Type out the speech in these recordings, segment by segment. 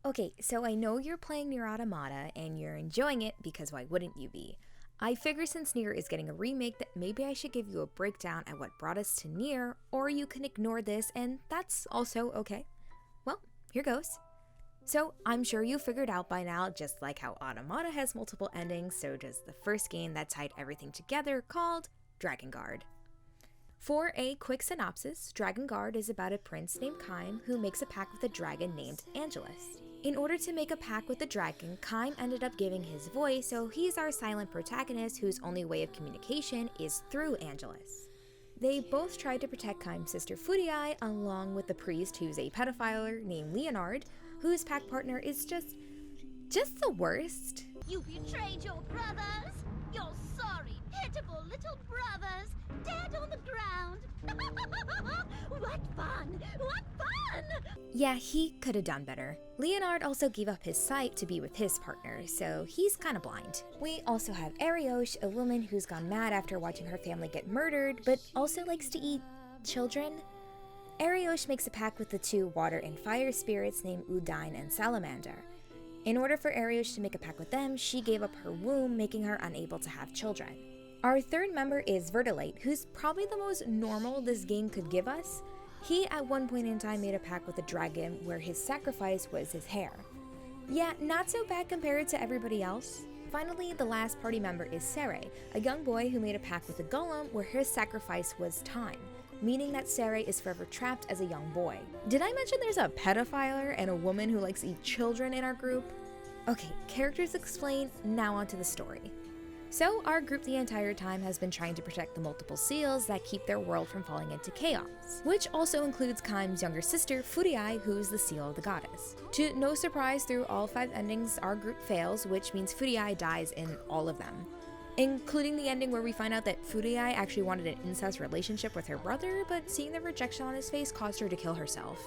Okay, so I know you're playing Nier Automata and you're enjoying it because why wouldn't you be? I figure since Nier is getting a remake that maybe I should give you a breakdown at what brought us to Nier, or you can ignore this and that's also okay. Well, here goes. So, I'm sure you figured out by now, just like how Automata has multiple endings, so does the first game that tied everything together called Drakengard. For a quick synopsis, Drakengard is about a prince named Kaim who makes a pact with a dragon named Angelus. In order to make a pact with the dragon, Kaim ended up giving his voice, so he's our silent protagonist whose only way of communication is through Angelus. They both tried to protect Kaim's sister Furiai, along with the priest who's a pedophile named Leonard, whose pact partner is just the worst. You betrayed your brothers! Your sorry, pitiful little brothers! Dead on the ground! What fun! What fun! Yeah, he could have done better. Leonard also gave up his sight to be with his partner, so he's kinda blind. We also have Ariosh, a woman who's gone mad after watching her family get murdered, but also likes to eat children. Ariosh makes a pact with the two water and fire spirits named Udine and Salamander. In order for Ariosh to make a pact with them, she gave up her womb, making her unable to have children. Our third member is Verdalite, who's probably the most normal this game could give us. He at one point in time made a pact with a dragon where his sacrifice was his hair. Yeah, not so bad compared to everybody else. Finally, the last party member is Serai, a young boy who made a pact with a golem where his sacrifice was time, meaning that Serai is forever trapped as a young boy. Did I mention there's a pedophile and a woman who likes to eat children in our group? Okay, characters explained, now onto the story. So, our group the entire time has been trying to protect the multiple seals that keep their world from falling into chaos, which also includes Kaim's younger sister, Furiai, who's the seal of the goddess. To no surprise, through all 5 endings, our group fails, which means Furiai dies in all of them, including the ending where we find out that Furiai actually wanted an incest relationship with her brother, but seeing the rejection on his face caused her to kill herself.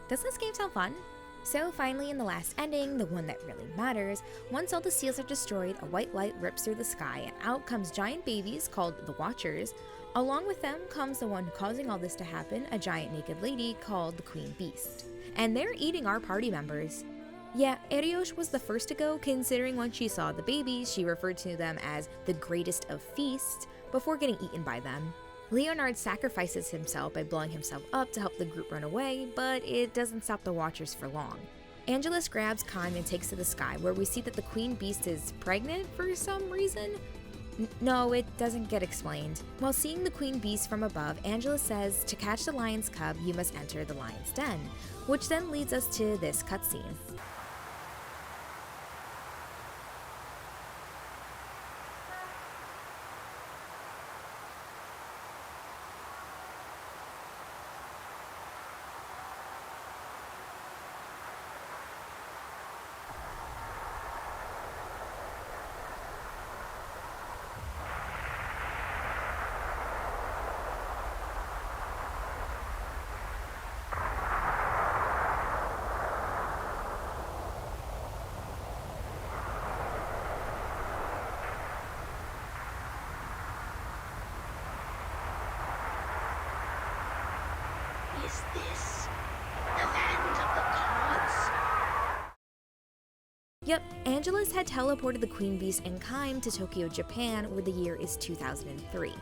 Does this game sound fun? So finally in the last ending, the one that really matters, once all the seals are destroyed, a white light rips through the sky and out comes giant babies called the Watchers. Along with them comes the one causing all this to happen, a giant naked lady called the Queen Beast. And they're eating our party members. Yeah, Ariosh was the first to go, considering when she saw the babies, she referred to them as the greatest of feasts before getting eaten by them. Leonard sacrifices himself by blowing himself up to help the group run away, but it doesn't stop the Watchers for long. Angelus grabs Kaim and takes to the sky, where we see that the Queen Beast is pregnant for some reason. No, it doesn't get explained. While seeing the Queen Beast from above, Angelus says to catch the lion's cub, you must enter the lion's den, which then leads us to this cutscene. Is this the land of the gods? Yep, Angelus had teleported the Queen Beast and Kaim to Tokyo, Japan, where the year is 2003.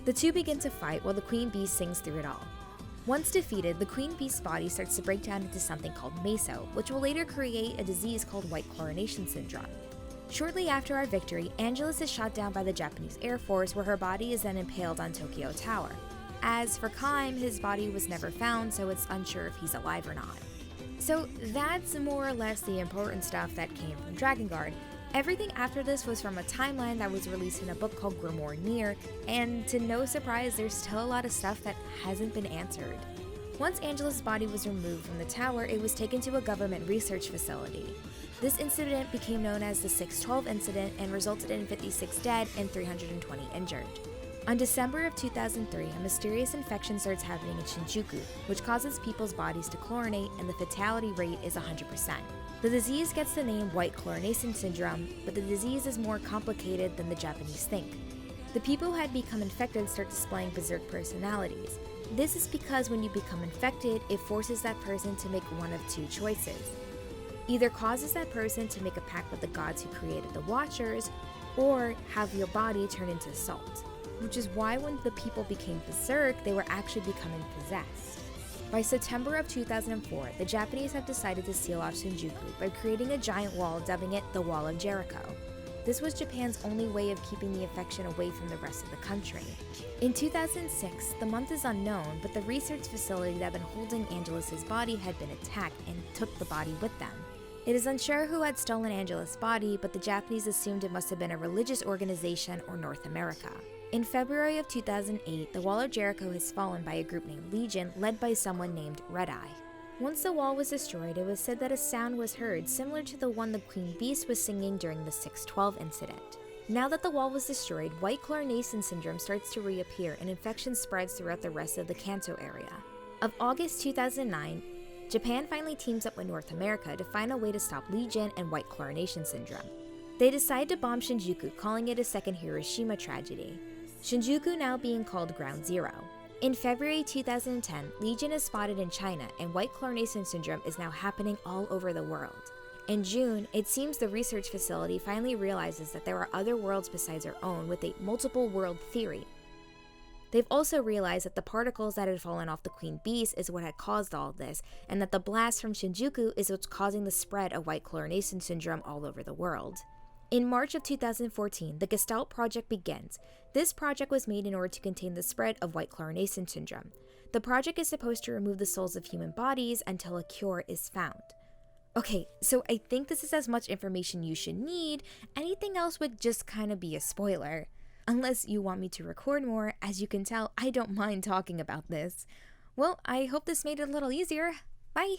The two begin to fight while the Queen Beast sings through it all. Once defeated, the Queen Beast's body starts to break down into something called meso, which will later create a disease called white coronation syndrome. Shortly after our victory, Angelus is shot down by the Japanese Air Force, where her body is then impaled on Tokyo Tower. As for Kaim, his body was never found, so it's unsure if he's alive or not. So that's more or less the important stuff that came from Drakengard. Everything after this was from a timeline that was released in a book called Grimoire Nier, and to no surprise, there's still a lot of stuff that hasn't been answered. Once Angelus' body was removed from the tower, it was taken to a government research facility. This incident became known as the 612 incident and resulted in 56 dead and 320 injured. On December of 2003, a mysterious infection starts happening in Shinjuku, which causes people's bodies to chlorinate, and the fatality rate is 100%. The disease gets the name white chlorination syndrome, but the disease is more complicated than the Japanese think. The people who had become infected start displaying berserk personalities. This is because when you become infected, it forces that person to make one of two choices. Either causes that person to make a pact with the gods who created the Watchers, or have your body turn into salt. Which is why when the people became berserk, they were actually becoming possessed. By September of 2004, the Japanese have decided to seal off Shinjuku by creating a giant wall, dubbing it the Wall of Jericho. This was Japan's only way of keeping the infection away from the rest of the country. In 2006, the month is unknown, but the research facility that had been holding Angelus's body had been attacked and took the body with them. It is unsure who had stolen Angelus' body, but the Japanese assumed it must have been a religious organization or North America. In February of 2008, the Wall of Jericho has fallen by a group named Legion, led by someone named Red Eye. Once the wall was destroyed, it was said that a sound was heard similar to the one the Queen Beast was singing during the 612 incident. Now that the wall was destroyed, white chlorination syndrome starts to reappear and infection spreads throughout the rest of the Kanto area. Of August 2009, Japan finally teams up with North America to find a way to stop Legion and white chlorination syndrome. They decide to bomb Shinjuku, calling it a second Hiroshima tragedy. Shinjuku now being called Ground Zero. In February 2010, Legion is spotted in China, and white chlorination syndrome is now happening all over the world. In June, it seems the research facility finally realizes that there are other worlds besides our own with a multiple world theory. They've also realized that the particles that had fallen off the Queen Beast is what had caused all of this, and that the blast from Shinjuku is what's causing the spread of white chlorination syndrome all over the world. In March of 2014, the Gestalt project begins. This project was made in order to contain the spread of white chlorination syndrome. The project is supposed to remove the souls of human bodies until a cure is found. Okay, so I think this is as much information you should need. Anything else would just kind of be a spoiler. Unless you want me to record more, as you can tell, I don't mind talking about this. Well, I hope this made it a little easier. Bye!